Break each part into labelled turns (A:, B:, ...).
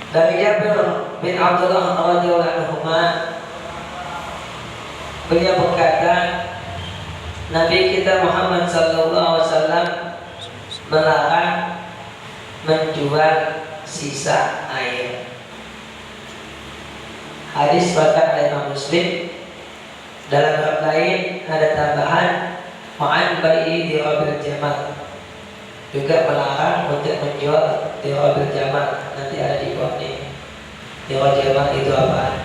A: Dari Jabir bin Abdullah radhiyallahu anhu, beliau berkata, Nabi kita Muhammad sallallahu alaihi wasallam melarang menjual sisa air. Hadis riwayat oleh Imam Muslim. Dalam bab lain ada tambahan ma'an bai'i dirabil jamal, juga melarang untuk menjual dirabil jamal. Nanti ada di bawah ini. Dirabil jamal itu apa?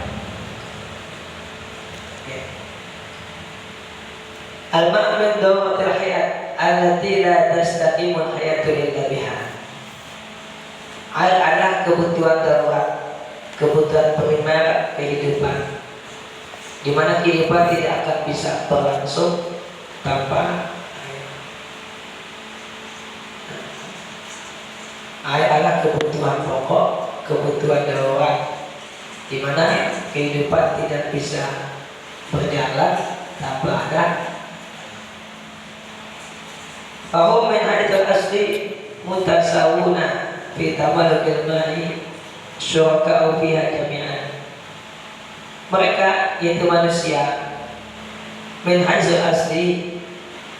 A: Al-ma'min dawatil hayat allati la tastaqimul hayatu illa biha. Adalah kebutuhan darurat, kebutuhan primer kehidupan, di mana kehidupan tidak akan bisa berlangsung tanpa air. Air adalah kebutuhan pokok, kebutuhan darurat, di mana kehidupan tidak bisa berjalan tanpa ada. Fahum min hadithul asli mutasawuna fi tamalukil ma'i syuraka'u fiha jami'an. Mereka yaitu manusia min hadithul asli,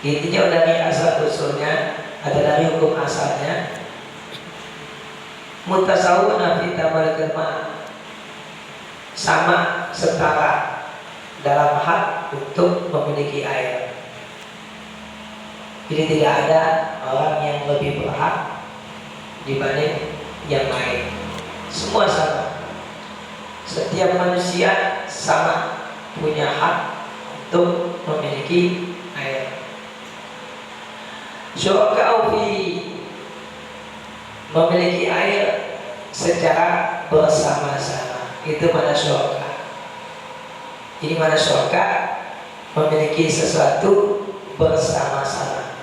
A: intinya dari asal usulnya atau dari hukum asalnya, mutasawuna fi tamalukil ma'i, sama setara dalam hak untuk memiliki air. Jadi tidak ada orang yang lebih berhak dibanding yang lain. Semua sama. Setiap manusia sama punya hak untuk memiliki air. Syuraka'u fi, memiliki air secara bersama-sama. Itu mana syuraka. Ini mana syuraka, memiliki sesuatu bersama-sama.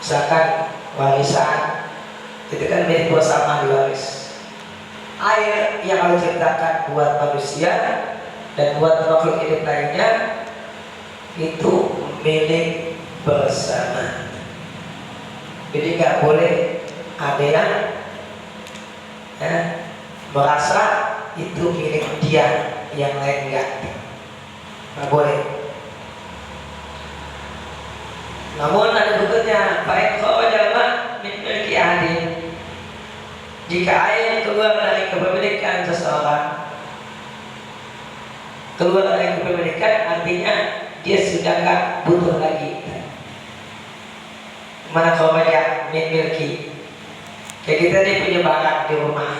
A: Misalkan warisan itu kan milik bersama, diwaris. Air yang Allah ciptakan buat manusia dan buat makhluk hidup lainnya itu milik bersama. Jadi nggak boleh ada yang merasa itu milik dia, yang lain nggak boleh. Namun ada bentuknya, baik khawajama min milki ahadin, jika air keluar dari kepemilikan seseorang, keluar dari kepemilikan artinya dia sudah nggak butuh lagi. Mana khawajah min milki, kayak kita nih punya barang di rumah,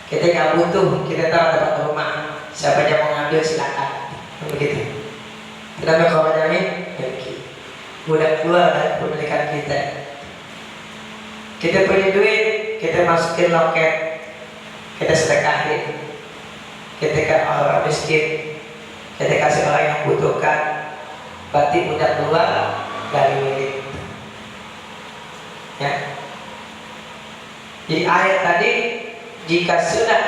A: kita nggak butuh, kita tahu dapat rumah, siapa yang mau ngambil silakan, begitu. Kita khawajah min milki, mudah keluar dari kepemilikan kita. Kita punya duit, kita masukin loket, kita sedekahin, kita ke orang miskin, kita kasih orang yang butuhkan, berarti mudah keluar dari milik. Ya. Jadi ayat tadi jika sudah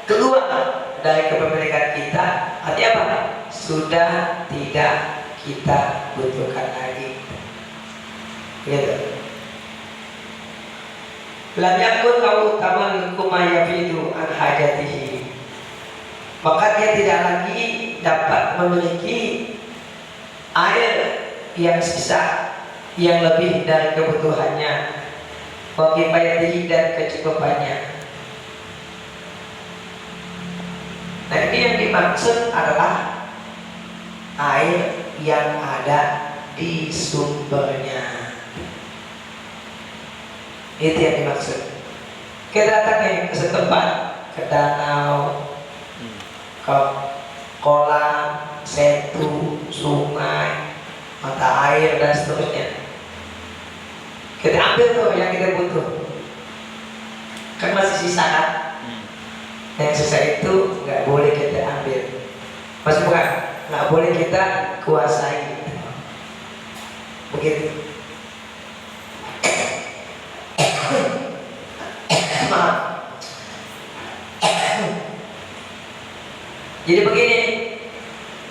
A: keluar dari kepemilikan kita, artinya apa? Sudah tidak kita butuhkan lagi. Gitu. Lam yakun lahu tamalluku ma yafidu an hajatihi, maka dia tidak lagi dapat memiliki air yang sisa, yang lebih dari kebutuhannya, wa kifayatihi, dan kecukupannya. Nah, ini yang dimaksud adalah air yang ada di sumbernya. Itu yang dimaksud. Kita datang ke setempat, ke danau, ke kolam, setu, sungai, mata air, dan seterusnya. Kita ambil tuh yang kita butuh. Kan masih sisa kan? Yang sisa itu nggak boleh kita ambil. Masih bukan? Nggak boleh kita kuasai. Begitu. Jadi begini,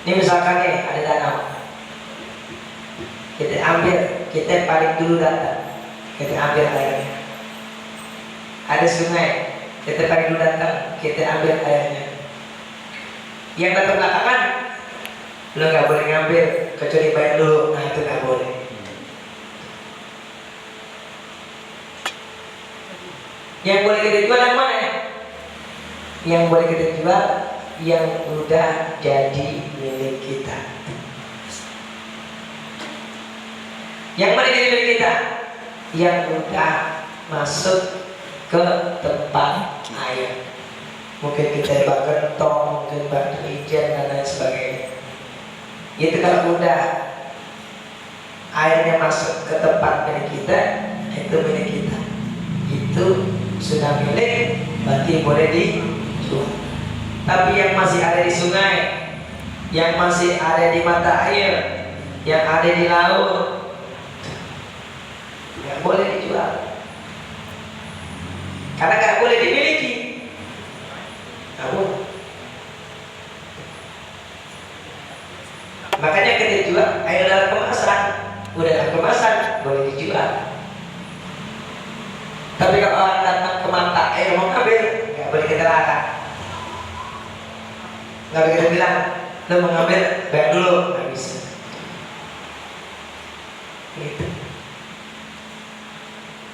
A: ini misalkan nih ada danau, kita ambil, kita paling dulu datang, kita ambil airnya. ada sungai, kita pagi dulu datang, kita ambil airnya. Yang datang belakangan, lo nggak boleh ngambil kecuali bayar dulu. Nah itu nggak boleh. Yang boleh kita jual yang mana ya? Yang boleh kita jual yang udah jadi milik kita. Yang mana jadi milik kita? Yang udah masuk ke tempat air. Mungkin kita bak gentong, mungkin bak ijen dan lain sebagainya. Itu kalau udah airnya masuk ke tempat milik kita, itu milik kita. Itu sudah milik, berarti boleh dijual. Tapi yang masih ada di sungai, yang masih ada di mata air, yang ada di laut, nggak boleh dijual. Karena nggak boleh dimiliki. Namun, makanya kita jual air dalam kemasan, udah dalam kemasan boleh dijual. Tapi kalau orang datang ke mata air mau ngambil, nggak boleh kita larang. Nggak boleh kita bilang, lo mau ngambil bayar dulu, nggak bisa. Gitu.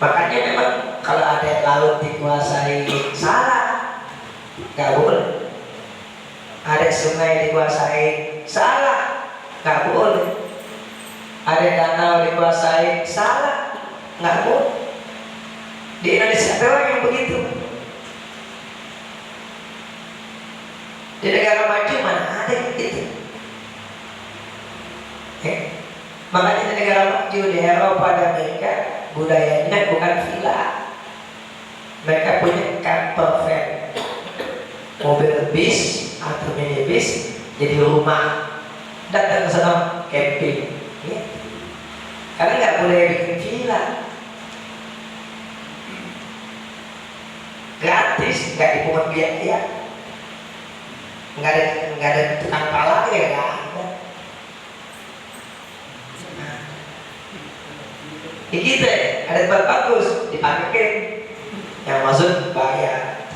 A: Makanya memang kalau ada laut dikuasai salah, nggak boleh. Ada sungai dikuasai salah, nggak boleh. Ada danau dikuasai salah, nggak boleh. Di Indonesia doang yang begitu. Di negara maju mana ada yang begitu? Makanya di negara maju di Eropa dan Amerika budayanya bukan villa. Mereka punya camper van, mobil bis atau minibus jadi rumah, datang ke sana camping. Ya. Karena nggak boleh bikin villa, gratis, nggak dipungut biaya, nggak ada tukang pala ya nggak ada. Di kita ada tempat bagus dipakai, yang masuk bayar.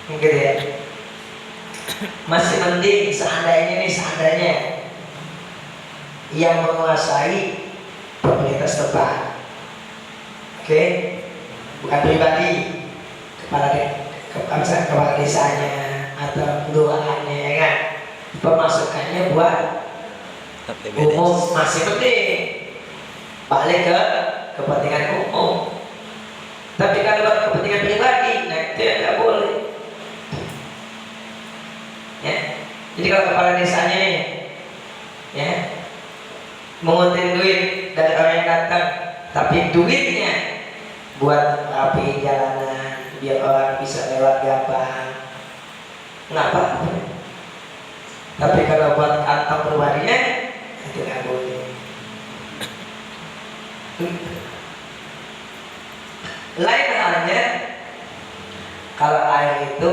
A: Mungkin ya. Masih mending seandainya yang menguasai pemerintah setempat. Oke, bukan pribadi, kepala desanya atau kelurahannya, ya kan? Pemasukannya buat umum masih penting, balik ke kepentingan umum. Tapi kalau buat kepentingan pribadi, nah itu yang nggak boleh. Ya, jadi kalau kepala desanya nih, ya, mengutin duit dari orang yang datang, tapi duitnya buat rapi jalanan biar orang bisa lewat gampang, nggak apa-apa. Tapi kalau buat kantong pribadinya itu nggak boleh. Lain halnya kalau air itu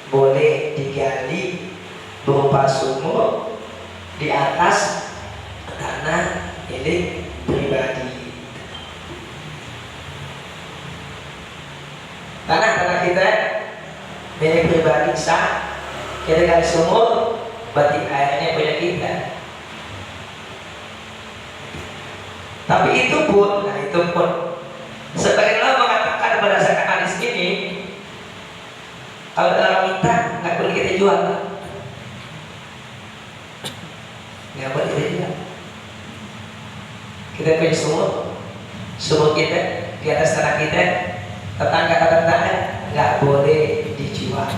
A: boleh digali berupa sumur di atas tanah milik pribadi. Tanah kita milik pribadi sah, kita gali sumur, berarti airnya punya kita. Tapi itu pun sebagian orang mengatakan berdasarkan hadis ini, kalau orang minta nggak boleh kita jual, nggak boleh kita jual. Kita punya sumur kita di atas tanah kita, tetangga nggak boleh dijual.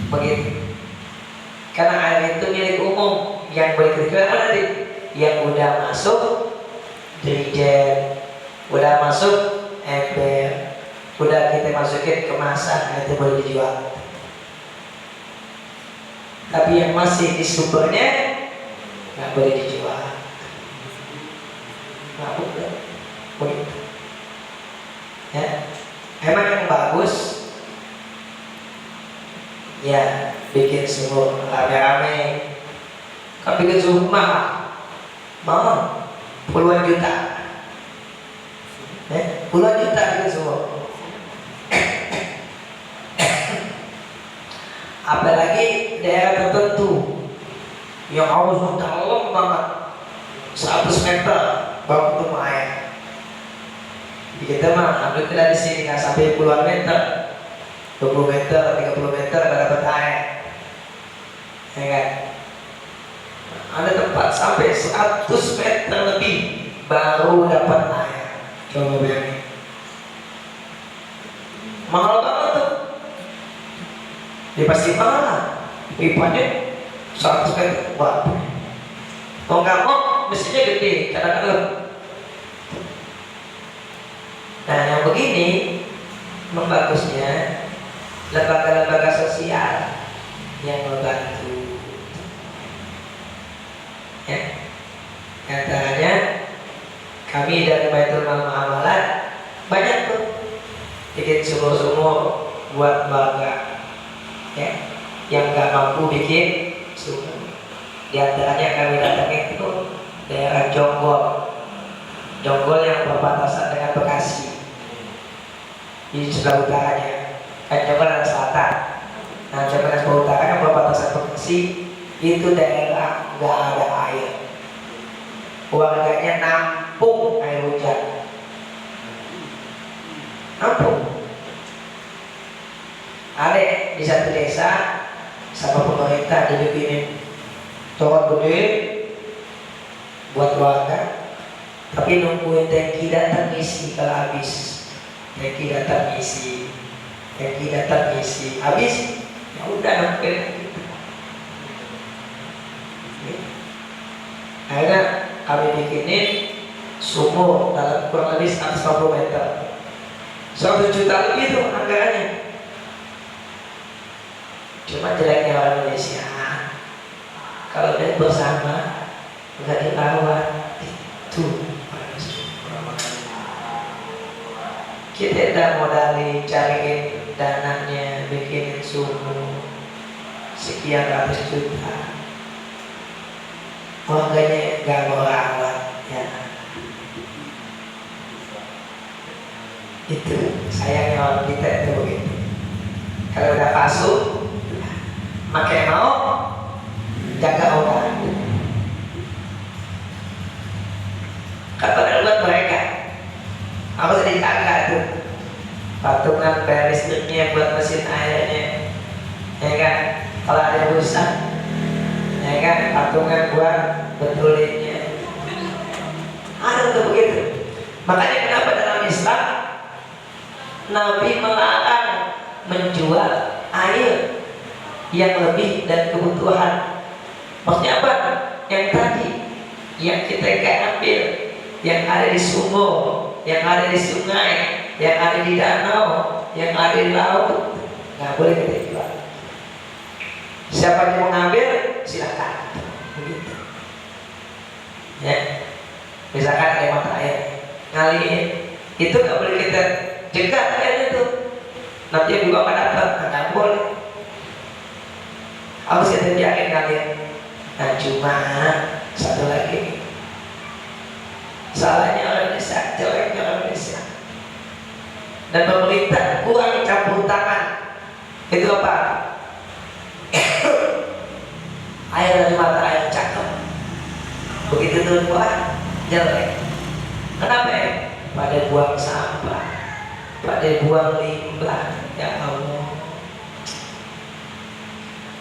A: Begitu. Karena air itu milik umum, yang boleh kita jual nanti yang udah masuk dirijen, udah masuk ember, udah kita masukin kemasan, itu boleh dijual. Tapi yang masih di sumbernya nggak boleh dijual. Nggak boleh. Begitu. Ya, emang yang bagus ya bikin sumur rame-rame, Kan bikin rumah mahal, puluhan juta, puluhan juta bikin semua. Apalagi daerah tertentu yang harus dalam banget, 100 meter baru ketemu air. Di kita mah alhamdulillah di sini nggak sampai puluhan meter, 20 meter, 30 meter nggak dapat air, ya kan? Ada tempat sampai 100 meter lebih baru dapat air. Coba bayangin, mahal banget tuh. Ya pasti mahal, pipanya 100 meter, wah. Mau nggak mau mestinya gede, kadang-kadang. Nah yang begini membagusnya lembaga-lembaga sosial yang membantu. Ya, antaranya kami dari Baitul Mal Muamalat banyak tuh bikin sumur-sumur buat warga. Ya, yang nggak mampu bikin sumur. Di antaranya kami datangi itu daerah Jonggol yang berbatasan dengan Bekasi di sebelah utaranya. Kan Jonggol ada selatan. Nah, Jonggol yang sebelah utara yang berbatasan Bekasi itu daerah nggak ada air. Warganya nampung air hujan. Nampung. Ada di satu desa sama pemerintah dibikinin toren gede buat warga, tapi nungguin tangki datang isi. Kalau habis tangki datang isi, habis ya udah nungguin gitu. Akhirnya kami bikinin sumur dalam kurang lebih 150 meter, 1 juta lebih tuh anggarannya. Cuma jeleknya orang Indonesia, kalau udah bersama nggak dirawat itu. Kita udah modalin cariin dananya, bikinin sumur sekian ratus juta, warganya nggak mau rawat ya. Itu sayangnya orang kita itu begitu. Kalau udah pasung makai mau jaga orang. Kata buat mereka harus dijaga tuh patungan bayar listriknya, buat mesin airnya, ya kan? Kalau ada rusak, ya kan? Patungan buat betulinnya. Ada tuh begitu. Makanya kenapa dalam Islam Nabi melarang menjual air yang lebih dan kebutuhan. Maksudnya apa? Yang tadi yang kita gak ambil, yang ada di sumur, yang ada di sungai, yang ada di danau, yang ada di laut, nggak boleh kita jual. Siapa yang mau ngambil silakan. Begitu. Ya, misalkan ada mata air ngalir, itu nggak boleh kita jegat airnya tuh. Nanti juga nggak dapat, nggak boleh. Harus kita biarin ngalir. Nah cuma satu lagi, salahnya orang Indonesia, jeleknya orang Indonesia, dan pemerintah kurang campur tangan. Itu apa? Air dari mata air cakep, begitu keluar jelek. Kenapa ya? Pada buang sampah, pada buang limbah. Ya Allah,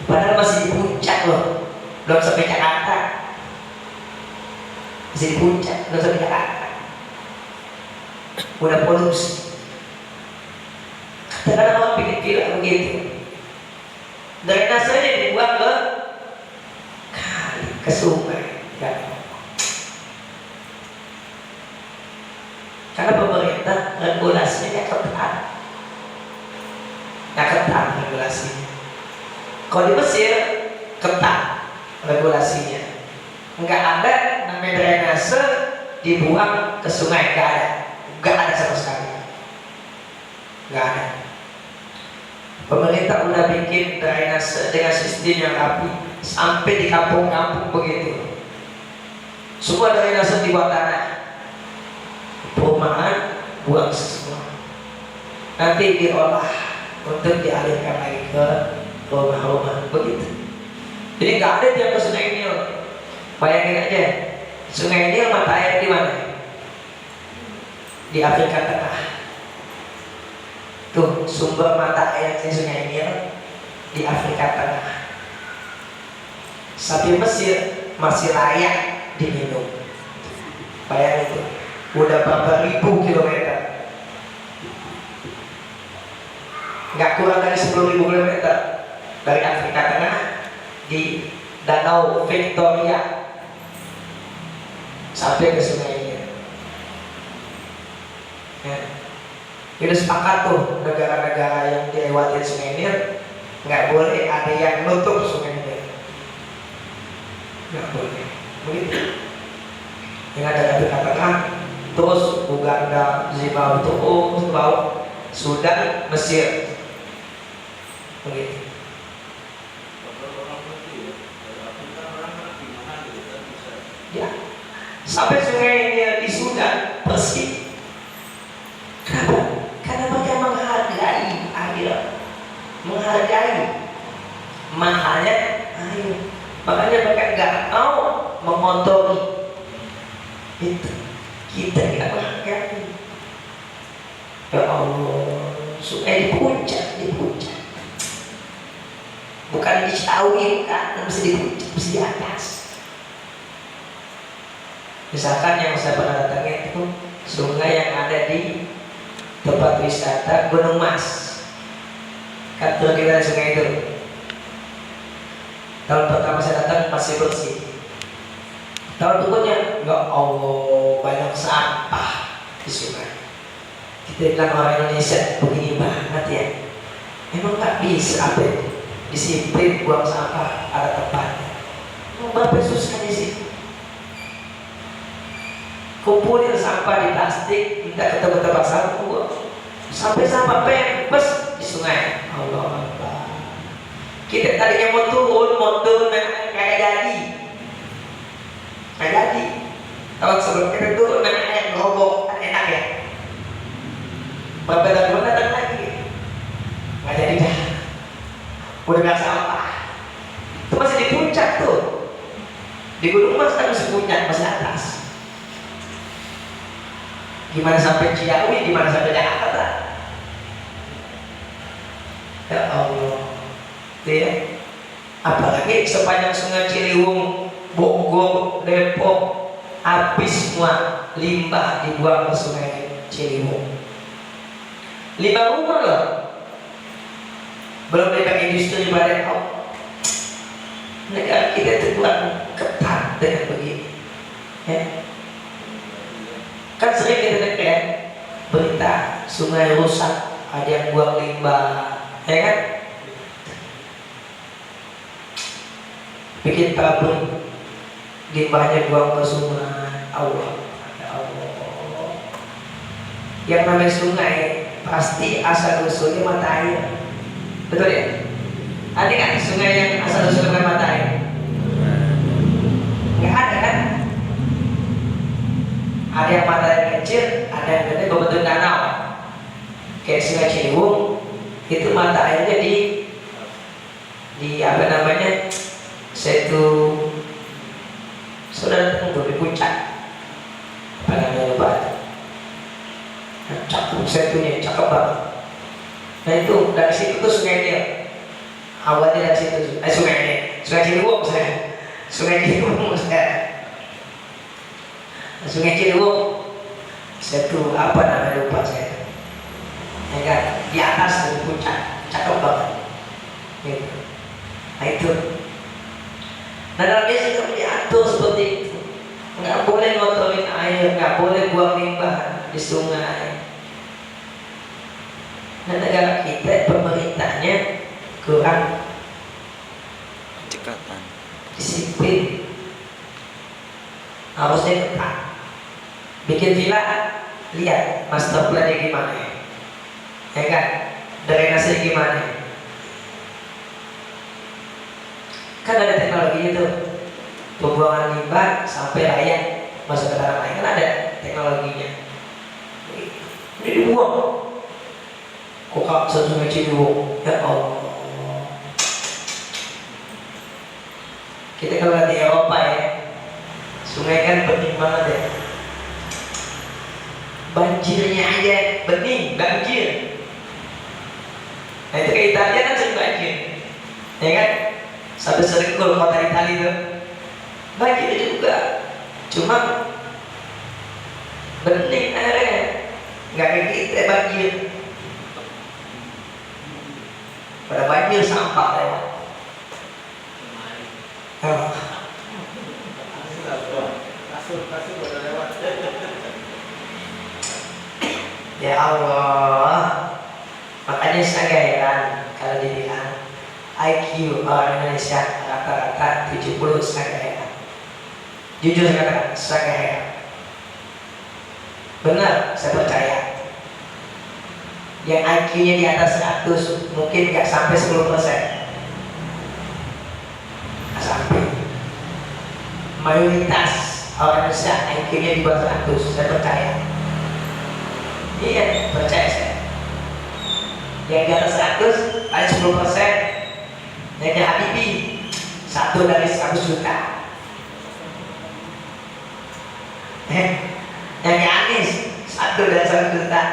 A: padahal masih di puncak loh, belum sampai Jakarta. Masih di puncak, belum sampai Jakarta. Udah polusi. Kadang-kadang orang bikin gila begitu. Dari nasanya dibuang ke kali, ke sungai. Ya. Karena pemerintah regulasinya ketat. Nah, ketat regulasinya. Kalau di Mesir ketat regulasinya. Enggak ada namanya drainase dibuang ke sungai, enggak ada sama sekali. Enggak ada. Pemerintah udah bikin drainase dengan sistem yang rapi. sampai di kampung-kampung begitu. Semua drainase di bawah tanah, perumahan buang semua, nanti diolah untuk dialirkan lagi ke rumah-rumah begitu. Jadi nggak ada yang ke Sungai Nil. Bayangin aja, Sungai Nil mata air di mana? Di Afrika Tengah. Tuh sumber mata air di Sungai Nil di Afrika Tengah. Sapi Mesir masih layak diminum. Bayangin itu, udah berapa ribu kilometer, nggak kurang dari 10.000 kilometer dari Afrika Tengah di Danau Victoria sampai ke Sungai Nil. Ya. Udah sepakat tuh negara-negara yang dilewati Sungai Nil nggak boleh ada yang nutup Sungai Nil, nggak boleh begitu. Yang ada di Afrika Tengah, terus Uganda, Zimbabwe, terus bawah Sudan, Mesir, begitu. Ya, sampai Sungai Nil di Sudan bersih. Kenapa? Karena mereka menghargai air, menghargai mahalnya air. Makanya mereka nggak mau mengotori. Itu kita tidak menghargai. Ya Allah, sungai di puncak, bukan di Ciawi, kan? Mesti di puncak, mesti di atas. Misalkan yang saya pernah datangi itu sungai yang ada di tempat wisata Gunung Mas. Kan tuh kita sungai itu. Tahun pertama saya datang masih bersih. Tahun berikutnya, ya Allah, banyak sampah di sungai. Kita bilang orang Indonesia begini banget ya. Emang nggak bisa apa itu? Disiplin buang sampah ada tempatnya. Mau berapa susah di situ? Kumpulin sampah di plastik, minta ke tempat sampah buang. Sampai sampah pempes di sungai. Allah Allah. Kita tadinya mau turun kayak jadi. Kayak jadi. Tahun sebelum kita turun air ngobok, kan enak ya. Berapa tahun datang lagi? Nggak jadi dah. Udah nggak sampah. Itu masih di puncak tuh. Di Gunung Mas kan masih puncak, masih atas. Gimana sampai Ciawi, gimana sampai Jakarta? Ya Allah. Itu ya. Apalagi sepanjang Sungai Ciliwung, Bogor, Depok, habis semua limbah dibuang ke Sungai Ciliwung. 5 rumah loh. Belum ada industri pada kau. Negara kita itu kurang ketat dengan begini. Ya. Kan sering kita dengar berita sungai rusak, ada yang buang limbah, ya kan? Bikin pabrik, limbahnya buang ke sungai. Allah, Allah. Yang namanya sungai pasti asal usulnya mata air, betul ya? Ada kan sungai yang asal usulnya mata air? Nggak ada kan? Ada yang mata air kecil, ada yang gede berbentuk danau. Kayak Sungai Ciliwung itu mata airnya di apa namanya? Setu sudah tunggu di puncak. Apa namanya lupa? Cakep setunya, cakep banget. Nah itu dari situ tuh Sungai Nil. Awalnya dari situ, Sungai Ciliwung saya. Sungai Ciliwung saya. Sungai Ciliwung, setu apa namanya lupa saya. Ya kan, di atas dari puncak, cakep banget. Gitu. Nah itu. Nah dalam Islam juga diatur seperti itu. Nggak boleh ngotorin air, nggak boleh buang limbah di sungai. Nah negara kita pemerintahnya kurang
B: cekatan,
A: disiplin, harusnya ketat. Bikin villa, lihat master plan-nya gimana, ya kan? Drainase gimana? Kan ada teknologinya tuh, pembuangan limbah sampai layak masuk ke tanah lain, kan ada teknologinya. Ini dibuang kok Sungai Ciliwung, ya Allah. Kita kalau lihat di Eropa ya, sungai kan bening banget ya, banjirnya aja bening, banjir. Nah itu kayak Italia kan sering banjir, ya kan? Sampai sering kalau kota Italia itu banjir juga, cuma bening airnya, nggak kayak kita banjir. Pada banjir sampah lewat. Ya Allah, makanya saya heran kalau dibilang IQ orang Indonesia rata-rata 70, saya heran. Jujur saya katakan, saya heran. Benar, saya percaya. Yang IQ-nya di atas 100 mungkin nggak sampai 10%. Nggak sampai. Mayoritas orang Indonesia IQ-nya di bawah 100, saya percaya. Iya, percaya saya. Yang di atas 100 paling 10%. Yang di Habibie 1 dari 100 juta. Yang di Anies 1 dari 100 juta.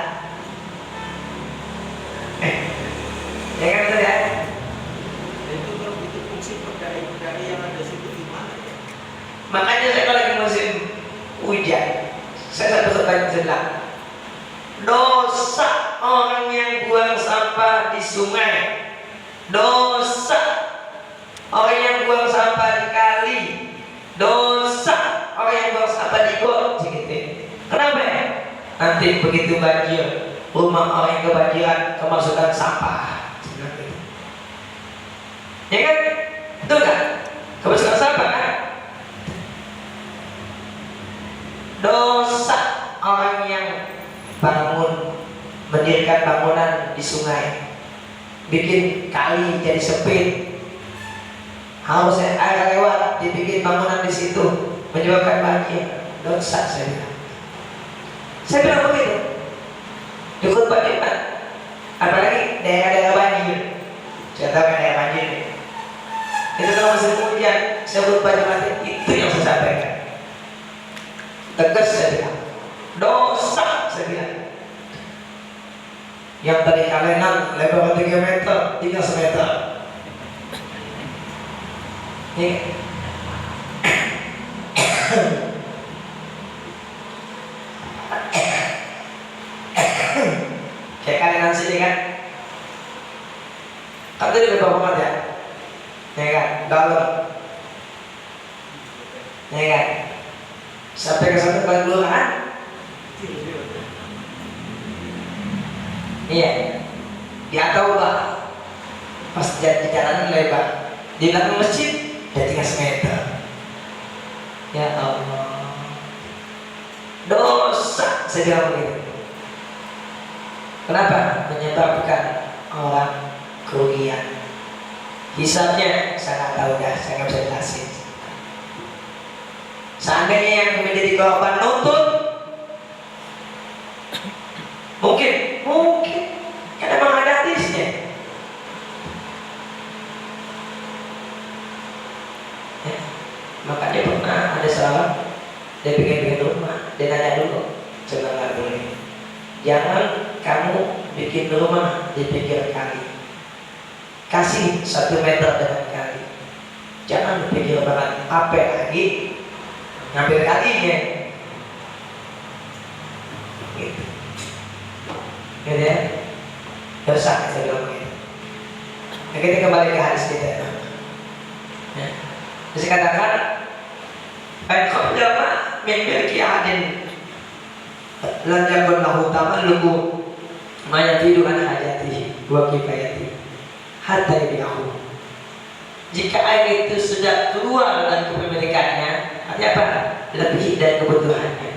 A: Ya kan betul ya?
B: Itu kalau itu fungsi perdai yang ada situ gimana ya?
A: Makanya saya kalau lagi musim hujan, saya satu banyak bilang, dosa orang yang buang sampah di sungai, dosa orang yang buang sampah di kali, dosa orang yang buang sampah di got. Kenapa ya? Nanti begitu banjir, rumah orang yang kebanjiran kemasukan sampah. Ya kan? Betul kan? Kemasukan sampah kan? Dosa orang yang mendirikan bangunan di sungai, bikin kali jadi sempit, harus air lewat, dibikin bangunan di situ, menyebabkan banjir. Dosa saya bilang. Saya bilang begitu. Ikut Jumat, apalagi daerah-daerah banjir. Saya tahu kan daerah banjir ini. Itu kalau musim hujan, saya ikut Jumat, itu yang saya sampaikan. Tegas saya bilang, dosa saya bilang. Yang tadi kalenan lebar 3 meter, tinggal semeter. Ini kayak kalenan sini kan? Kan tadi lebar banget ya? Ya kan? Dalam. Ya kan? Sampai ke satu kali kelurahan. Iya. Di atau bah, pas di jalanan lebar, di belakang masjid dia tinggal semeter. Ya Allah, dosa saya bilang begitu. Kenapa? Menyebabkan orang kerugian. Hisabnya saya nggak tahu dah, saya nggak bisa jelasin. Seandainya yang menjadi korban nuntut, mungkin, kan emang ada hadisnya. Ya, makanya pernah ada seorang dia bikin rumah, dia nanya dulu, coba nggak boleh. Jangan kamu bikin rumah di pinggir kali, kasih 1 meter dengan kali. Jangan di pinggir banget, apa lagi ngambil kalinya. Gitu. Gitu ya, dosa saya bilang begitu. Nah, kita kembali ke hadis kita. Ya. Terus katakan, "Kau dapat memiliki adin, lam yakun lahu tamalluku ma yatidu an hajatihi wa kifayatihi hatta yabi'ahu." Jika air itu sudah keluar dari kepemilikannya, artinya apa? Lebih dari kebutuhannya.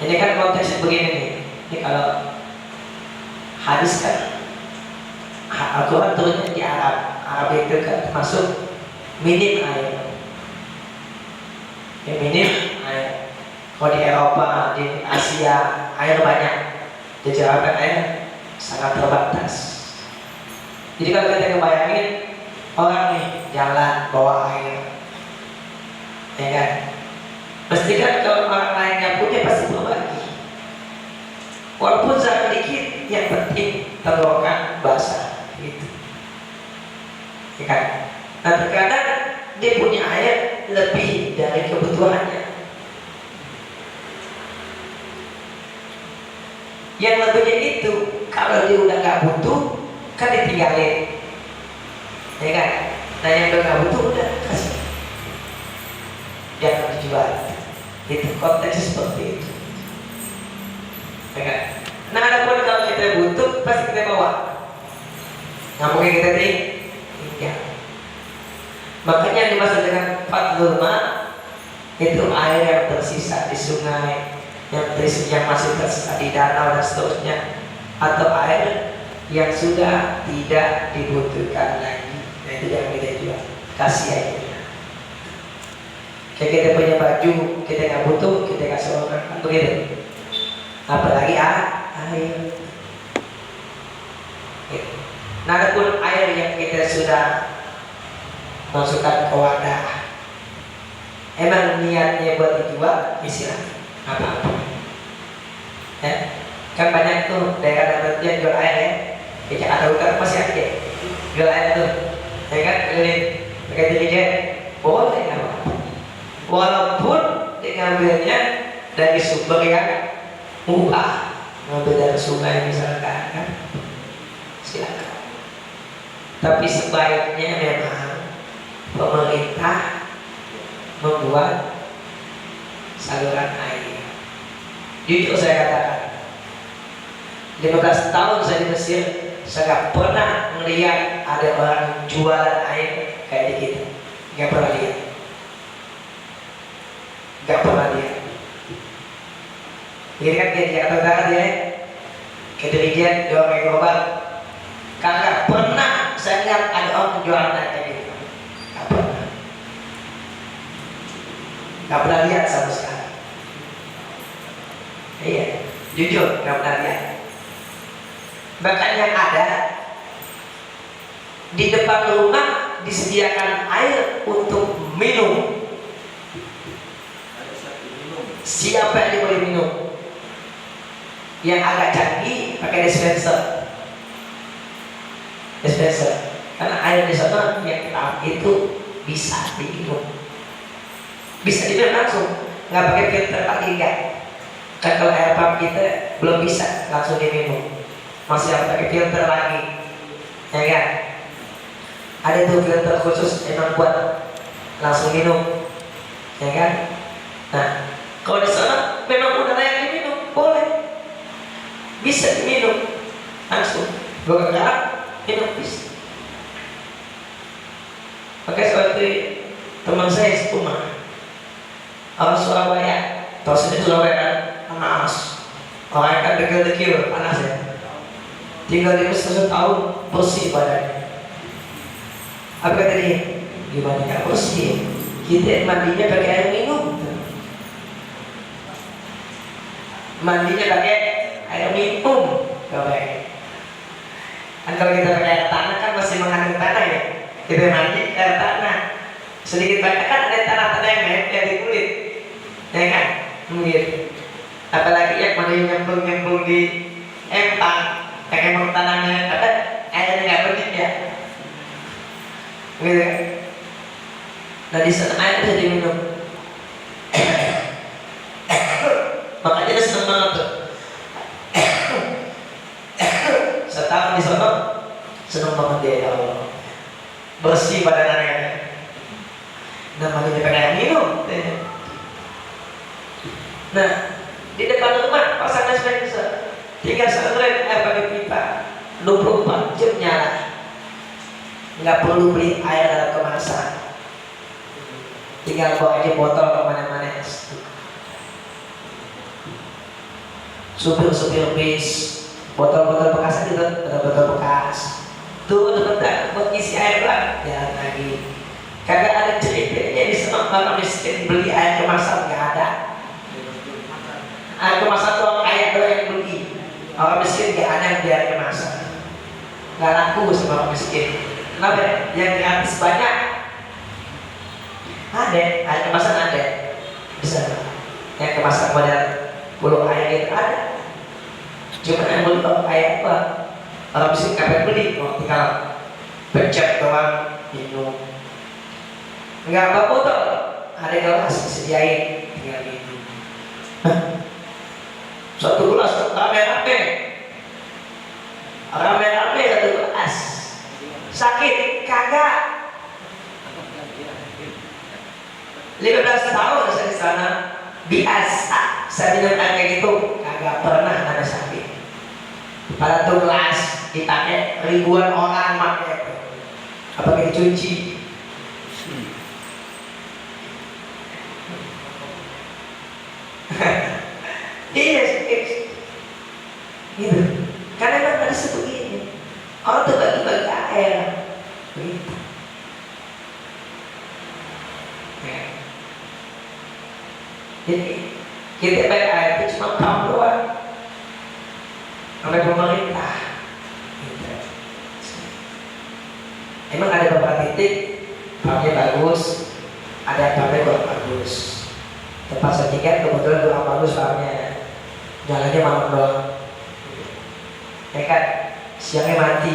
A: Ini kan konteksnya begini nih. Ini kalau hadis kan Al-Quran turunnya di Arab. Arab itu kan termasuk minim air. Ya, minim air. Kalau di Eropa, di Asia air banyak, di Jawa air sangat terbatas. Jadi kalau kita ngebayangin orang nih jalan bawa air, ya kan? Pasti kan kalau orang lain nggak punya pasti berbagi. Walaupun sangat dikit, yang penting tenggorokan basah, gitu. Ya kan? Nah terkadang dia punya air lebih dari kebutuhannya. Yang lebihnya itu kalau dia udah nggak butuh kan ditinggalin, ya kan? Nah yang udah nggak butuh udah kasih, jangan dijual. Itu konteksnya seperti itu, ya kan? Nah adapun kalau kita butuh pasti kita bawa, nggak mungkin kita tinggal. Makanya dimaksud dengan fadlul ma itu air yang tersisa di sungai, yang masih tersisa di danau dan seterusnya, atau air yang sudah tidak dibutuhkan lagi. Nah itu yang kita jual, kasih airnya. Kayak kita punya baju, kita nggak butuh, kita kasih orang, kan begitu. Apalagi air. Nah adapun air yang kita sudah masukkan ke wadah, emang niatnya buat dijual, silakan, apa-apa. Ya, kan banyak tuh daerah yang jual air ya, di Jakarta Utara masih ada jual air tuh, ya kan, keliling pakai dirijen, boleh apa? Walaupun diambilnya dari sumber yang mubah, ngambil dari sungai misalkan, kan, silakan. Tapi sebaiknya memang pemerintah membuat saluran air. Jujur saya katakan, 15 tahun saya di Mesir, saya gak pernah melihat ada orang jualan air kayak di kita. Gak pernah lihat. Gak pernah lihat. Ini kan dia Jakarta Utara dia, kedirijen, jual kayak global. Kagak pernah saya lihat ada orang jualan air kayak gitu. Gak pernah lihat sama sekali. Iya, jujur gak pernah lihat. Bahkan yang ada di depan rumah disediakan air untuk minum. Siapa yang boleh minum? Yang agak canggih pakai dispenser. Karena air di sana yang itu bisa diminum. Bisa diminum langsung, nggak pakai filter lagi enggak. Kan kalau air pump kita belum bisa langsung diminum, masih harus pakai filter lagi, ya kan? Ada tuh filter khusus emang buat langsung minum, ya kan? Nah, kalau di sana memang udah layak diminum, boleh, bisa diminum langsung, bukan garam, minum bisa. Pakai seperti teman saya sekumah. Orang Surabaya, tahu sendiri Surabaya kan panas, orang kan dekil-dekil panas ya. Tinggal di Mesir tahun bersih badannya. Apa kata dia? Gimana nggak bersih? Kita mandinya pakai air minum. Mandinya pakai air minum, coba. Kan kalau kita pakai air tanah kan masih mengandung tanah ya. Kita mandi air tanah. Sedikit banyak kan ada tanah-tanah yang nempel di kulit, ya kan? Mungkin. Apalagi yang mana nyemplung di empang, kayak emang tanahnya, apa? Airnya nggak bening ya, gitu kan? Nah di sana air bisa diminum. Makanya dia senang banget tuh. Setahun di sana senang banget dia, ya Allah. Bersih badannya. Namanya dia pakai air minum. Nah, di depan rumah pasang dispenser, tinggal seret air pakai pipa, 24 jam nyala. Nggak perlu beli air dalam kemasan, tinggal bawa aja botol kemana-mana. Supir bis, botol-botol bekas juga, botol-botol bekas, Tuh teman-teman buat isi air bang, jalan lagi. Kagak ada ceritanya di Semak orang miskin beli air kemasan, nggak ada. Air kemasan tuh orang kaya doang yang beli. Orang miskin nggak ada yang beli air kemasan. Nggak laku sama orang miskin. Kenapa? Yang gratis banyak. Ada, air kemasan ada. Bisa nggak? Yang kemasan model puluh air itu ada. Cuma yang beli orang kaya apa? Orang miskin kapan beli? Oh, tinggal pencet doang minum. Enggak apa botol, ada gelas disediain, tinggal minum. Satu gelas rame-rame, rame-rame satu gelas. Sakit kagak. 15 tahun saya di sana biasa saya minum air kayak gitu, kagak pernah ada sakit. Pada tuh gelas dipakai ribuan orang pakai itu, apa kayak dicuci. Iya, gitu. Karena memang tadi sebegini, orang tuh bagi-bagi air, begitu. Jadi kita bayar air itu cuma kaum doang, oleh pemerintah. Gitu. Emang ada beberapa titik pumpnya bagus, ada pumpnya kurang bagus. Tempat saya tinggal kebetulan kurang bagus pumpnya, jalannya malam doang. Ya kan, siangnya mati.